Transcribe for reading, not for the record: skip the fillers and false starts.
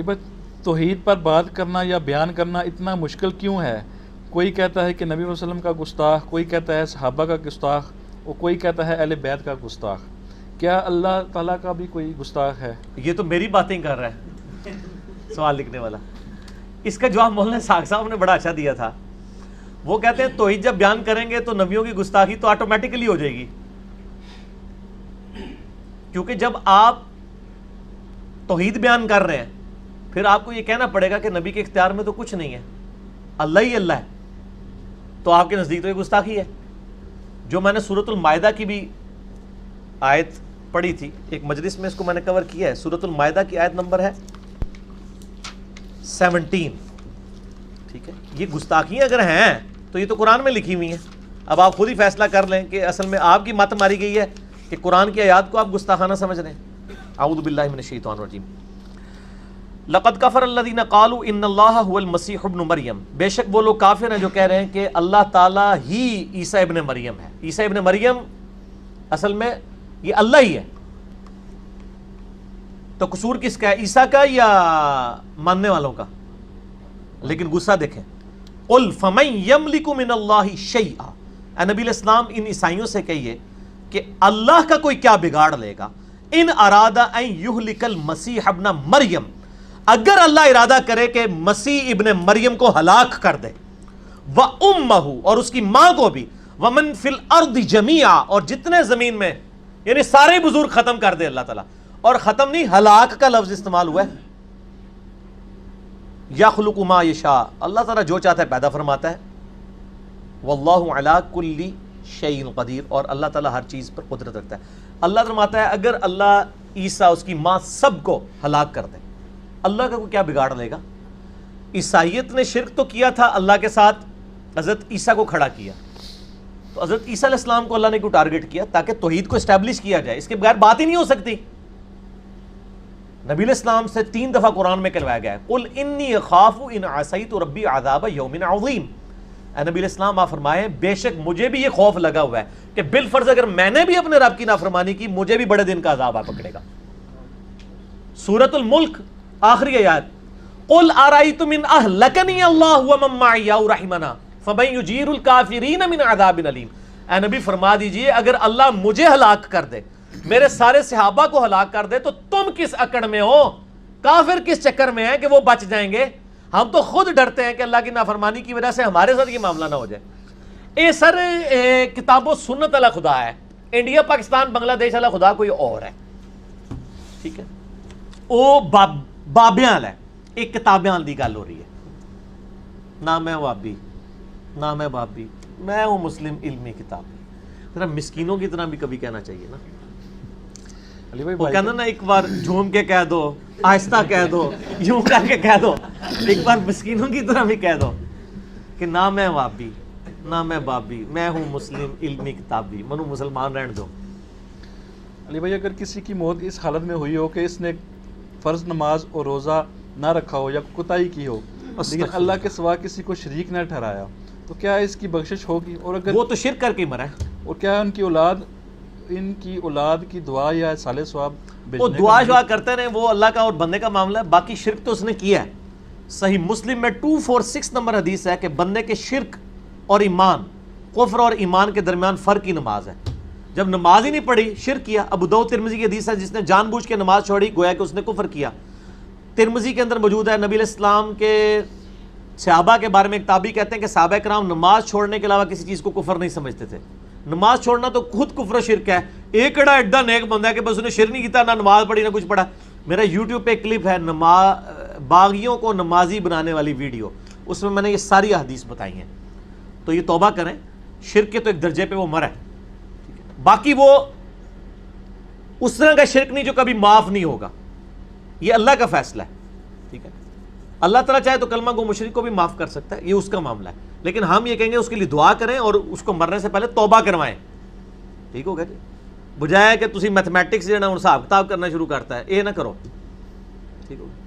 بس توحید پر بات کرنا یا بیان کرنا اتنا مشکل کیوں ہے؟ کوئی کہتا ہے کہ نبی صلی اللہ علیہ وسلم کا گستاخ، کوئی کہتا ہے صحابہ کا گستاخ، اور کوئی کہتا ہے اہل بیت کا گستاخ۔ کیا اللہ تعالیٰ کا بھی کوئی گستاخ ہے؟ یہ تو میری باتیں کر رہا ہے سوال لکھنے والا۔ اس کا جواب مولانا ساق صاحب نے بڑا اچھا دیا تھا۔ وہ کہتے ہیں توحید جب بیان کریں گے تو نبیوں کی گستاخی تو آٹومیٹکلی ہو جائے گی، کیونکہ جب آپ توحید بیان کر رہے ہیں پھر آپ کو یہ کہنا پڑے گا کہ نبی کے اختیار میں تو کچھ نہیں ہے، اللہ ہی اللہ ہے، تو آپ کے نزدیک تو یہ گستاخی ہے۔ جو میں نے سورۃ المائدہ کی بھی آیت پڑھی تھی، ایک مجلس میں اس کو میں نے کور کیا ہے۔ سورۃ المائدہ کی آیت نمبر ہے 17، ٹھیک ہے۔ یہ گستاخیاں اگر ہیں تو یہ تو قرآن میں لکھی ہوئی ہیں۔ اب آپ خود ہی فیصلہ کر لیں کہ اصل میں آپ کی مت ماری گئی ہے کہ قرآن کی آیات کو آپ گستاخانہ سمجھ رہے ہیں۔ اعوذ باللہ من الشیطان الرجیم۔ لقد کفر الذین قالوا ان اللہ هو المسیح ابن مریم، بے شک وہ لوگ کافر ہیں جو کہہ رہے ہیں کہ اللہ تعالیٰ ہی عیسیٰ ابن مریم ہے۔ عیسیٰ ابن مریم اصل میں یہ اللہ ہی ہے، تو قصور کس کا ہے، عیسیٰ کا یا ماننے والوں کا؟ لیکن غصہ دیکھیں، قل فمن یملک من اللہ شیئا، اے نبی علیہ السلام ان عیسائیوں سے کہیے کہ اللہ کا کوئی کیا بگاڑ لے گا، ان ارادہ ان یہلک المسیح ابن مریم، اگر اللہ ارادہ کرے کہ مسیح ابن مریم کو ہلاک کر دے، وَأُمَّهُ اور اس کی ماں کو بھی، وَمَن فِي الْأَرْضِ جَمِيعًا اور جتنے زمین میں، یعنی سارے بزرگ ختم کر دے اللہ تعالیٰ، اور ختم نہیں، ہلاک کا لفظ استعمال ہوا ہے۔ یخلق ما یشاء، اللہ تعالیٰ جو چاہتا ہے پیدا فرماتا ہے، واللہ علی کل شیء قدیر، اور اللہ تعالیٰ ہر چیز پر قدرت رکھتا ہے۔ اللہ فرماتا ہے اگر اللہ عیسیٰ اس کی ماں سب کو ہلاک کر دے، اللہ کا کوئی کیا بگاڑ لے گا؟ عیسائیت نے شرک تو کیا تھا، اللہ کے ساتھ حضرت عیسیٰ کو کھڑا کیا، تو حضرت عیسیٰ علیہ السلام کو اللہ نے کیوں ٹارگٹ کیا؟ تاکہ توحید کو اسٹیبلش کیا جائے، اس کے بغیر بات ہی نہیں ہو سکتی۔ نبی علیہ السلام سے 3 دفعہ قرآن میں کہلوایا گیا ہے، قل انی اخاف ان عصیت ربی عذاب یوم عظیم۔ اے نبی علیہ السلام آپ فرمائیں بے شک مجھے بھی یہ خوف لگا ہوا ہے کہ بالفرض اگر میں نے بھی اپنے رب کی نافرمانی کی، مجھے بھی بڑے دن کا عذاب آ پکڑے گا۔ سورۃ الملک آخری آیات، قل ارأیتم ان اہلکنی اللہ ومن معی او رحمنا فمن یجیر الکافرین من عذاب علیم۔ اے نبی فرما دیجئے اگر اللہ مجھے ہلاک کر دے، میرے سارے صحابہ کو ہلاک کر دے، تو تم کس اکڑ میں ہو، کافر کس چکر میں ہیں کہ وہ بچ جائیں گے؟ ہم تو خود ڈرتے ہیں کہ اللہ کی نافرمانی کی وجہ سے ہمارے ساتھ یہ معاملہ نہ ہو جائے۔ اے سر کتاب و سنت والا خدا ہے، انڈیا پاکستان بنگلہ دیش والا خدا کوئی اور ہے، ٹھیک ہے؟ وہ بابیاں والا ہے، ایک کتابیاں دی گل ہو رہی ہے، نہ میں وابی نہ میں بابی، میں ہوں مسلم علمی کتاب۔ ذرا مسکینوں کی طرح بھی کبھی کہنا چاہیے نا، وہ کہنا نا ایک بار جھوم کے کہہ دو، آہستہ کہہ دو، یوں کر کے کہہ دو، ایک بار مسکینوں کی طرح بھی کہہ دو کہ نہ میں وابی نہ میں بابی، میں ہوں مسلم علمی کتابی، منو مسلمان رہن دو۔ علی بھائی اگر کسی کی موت اس حالت میں ہوئی ہو کہ اس نے فرض نماز اور روزہ نہ رکھا ہو یا کوتاہی کی ہو، لیکن اللہ کے سوا کسی کو شریک نہ ٹھہرایا، تو کیا اس کی بخشش ہوگی؟ اور اگر وہ تو شرک کر کے مرا ہے، اور کیا ان کی اولاد کی دعا یا صالح ثواب وہ دعا شعا کرتے رہے، وہ اللہ کا اور بندے کا معاملہ ہے، باقی شرک تو اس نے کیا ہے۔ صحیح مسلم میں 246 نمبر حدیث ہے کہ بندے کے شرک اور ایمان، کفر اور ایمان کے درمیان فرق ہی نماز ہے۔ جب نماز ہی نہیں پڑھی، شرک کیا۔ ابو داؤد ترمذی کی حدیث ہے جس نے جان بوجھ کے نماز چھوڑی گویا کہ اس نے کفر کیا۔ ترمذی کے اندر موجود ہے، نبی علیہ السلام کے صحابہ کے بارے میں ایک تابعی کہتے ہیں کہ صحابہ کرام نماز چھوڑنے کے علاوہ کسی چیز کو کفر نہیں سمجھتے تھے۔ نماز چھوڑنا تو خود کفر و شرک ہے۔ ایک ایڈا نیک بندہ ہے کہ بس انہیں شرک نہیں کیتا، نہ نماز پڑھی نہ کچھ پڑھا۔ میرا یوٹیوب پہ ایک کلپ ہے باغیوں کو نمازی بنانے والی ویڈیو، اس میں نے یہ ساری احادیث بتائی ہیں، تو یہ توبہ کریں، شرک کے تو ایک درجے پہ وہ مرا ہے، باقی وہ اس طرح کا شرک نہیں جو کبھی معاف نہیں ہوگا، یہ اللہ کا فیصلہ ہے، ٹھیک ہے؟ اللہ تعالیٰ چاہے تو کلمہ گو مشرک کو بھی معاف کر سکتا ہے، یہ اس کا معاملہ ہے، لیکن ہم یہ کہیں گے اس کے لیے دعا کریں اور اس کو مرنے سے پہلے توبہ کروائیں، ٹھیک ہو گیا جی؟ بجائے کہ تسی میتھمیٹکس جو ہے نا حساب کتاب کرنا شروع کرتا ہے، یہ نہ کرو، ٹھیک ہو گیا؟